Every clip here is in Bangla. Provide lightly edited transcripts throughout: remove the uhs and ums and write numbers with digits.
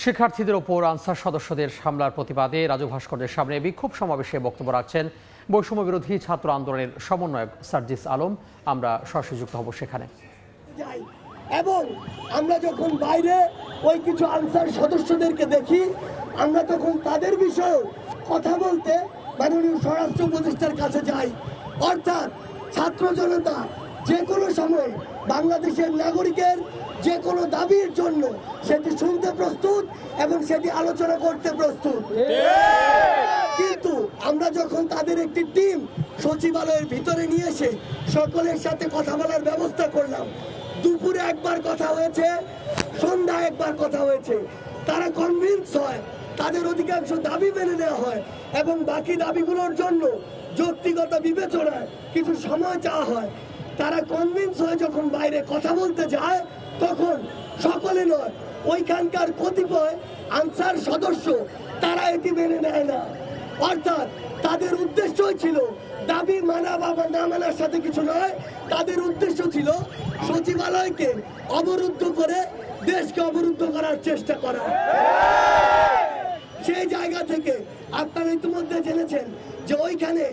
শিক্ষার্থীদের ওপর আনসার সদস্যদের হামলার প্রতিবাদে রাজু ভাস্কর্যের সামনে বিক্ষোভ সমাবেশে বক্তব্য রাখছেন বৈষম্য বিরোধী ছাত্র আন্দোলনের সমন্বয়ক সার্জিস আলম। আমরা সরাসরি যুক্ত হব সেখানে। এবং আমরা যখন বাইরে ওই কিছু আনসার সদস্যদেরকে দেখি, আমরা তখন তাদের বিষয়ে কথা বলতে মাননীয় স্বরাষ্ট্র উপদেষ্টার কাছে যাই। অর্থাৎ ছাত্র জনতা যে কোনো সময় বাংলাদেশের নাগরিকের যে কোনো দাবির জন্য সেটি শুনতে প্রস্তুত এবং সেটি আলোচনা করতে প্রস্তুত। কিন্তু আমরা যখন তাদের একটি টিম সচিবালয়ের ভিতরে নিয়ে এসে সকলের সাথে কথা বলার ব্যবস্থা করলাম, দুপুরে একবার কথা হয়েছে, সন্ধ্যায় একবার কথা হয়েছে, তারা কনভিন্স হয়, তাদের অধিকাংশ দাবি মেনে নেওয়া হয় এবং বাকি দাবিগুলোর জন্য যৌক্তিকতা বিবেচনায় কিছু সময় চাওয়া হয়। তারা কনভিন্স হয়ে যখন বাইরে কথা বলতে যায়, তখন সকলে নয়, ওইখানকার কতিপয় আনসার সদস্য তারা এটি মেনে নেয় না। অর্থাৎ তাদের উদ্দেশ্যই ছিল দাবি মানা বা না মানার সাথে কিছু নয়, তাদের উদ্দেশ্য ছিল সচিবালয়কে অবরুদ্ধ করে দেশকে অবরুদ্ধ করার চেষ্টা করা। সেই জায়গা থেকে আপনারা ইতিমধ্যে জেনেছেন যে ওইখানে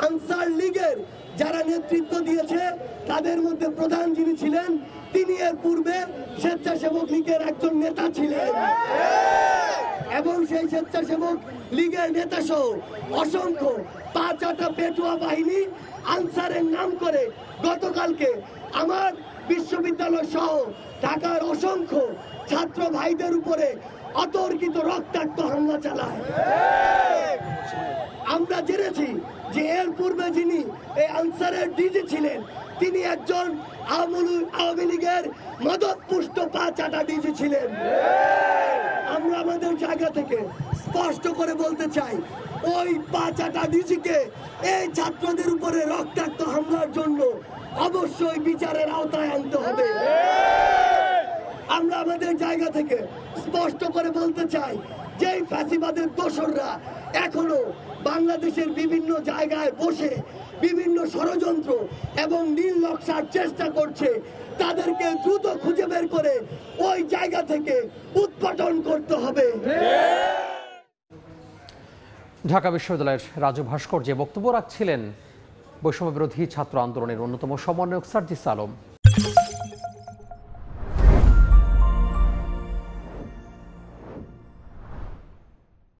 আনসার লীগের যারা নেতৃত্ব দিয়েছে তাদের মধ্যে প্রধান যিনি ছিলেন, তিনি এর পূর্বে স্বেচ্ছাসেবক লীগের একজন নেতা ছিলেন এবং সেই স্বেচ্ছাসেবক লীগের নেতা সহ অসংখ্য পাঁচ-আটা পেটুয়া বাহিনী আনসারের নাম করে গতকালকে আমার বিশ্ববিদ্যালয় সহ ঢাকার অসংখ্য ছাত্র ভাইদের উপরে অতর্কিত রক্তাক্ত হামলা চালায়। আমরা জেনেছি যে এর পূর্বে যিনি এই আনসারের ডিজি ছিলেন, তিনি একজন আওয়ামী লীগের মদতপুষ্ট পাঁচ-আটা ডিজি ছিলেন। আমরা আমাদের জায়গা থেকে স্পষ্ট করে বলতে চাই, ওই পাঁচ-আটা ডিজিকে এই ছাত্রদের উপরে রক্তাক্ত হামলার জন্য অবশ্যই বিচারের আওতায় আনতে হবে। আমরা আমাদের জায়গা থেকে স্পষ্ট করে বলতে চাই, যে ফ্যাসিবাদের দোসররা এখনো বাংলাদেশের বিভিন্ন জায়গায় বসে বিভিন্ন ষড়যন্ত্র এবং নীল নকশার চেষ্টা করছে, তাদেরকে দ্রুত খুঁজে বের করে ওই জায়গা থেকে উৎপাটন করতে হবে। ঢাকা বিশ্ববিদ্যালয়ের রাজু ভাস্কর্যে বক্তব্য রাখছিলেন বৈষম্য বিরোধী ছাত্র আন্দোলনের অন্যতম সমন্বয়ক সার্জিস আলম।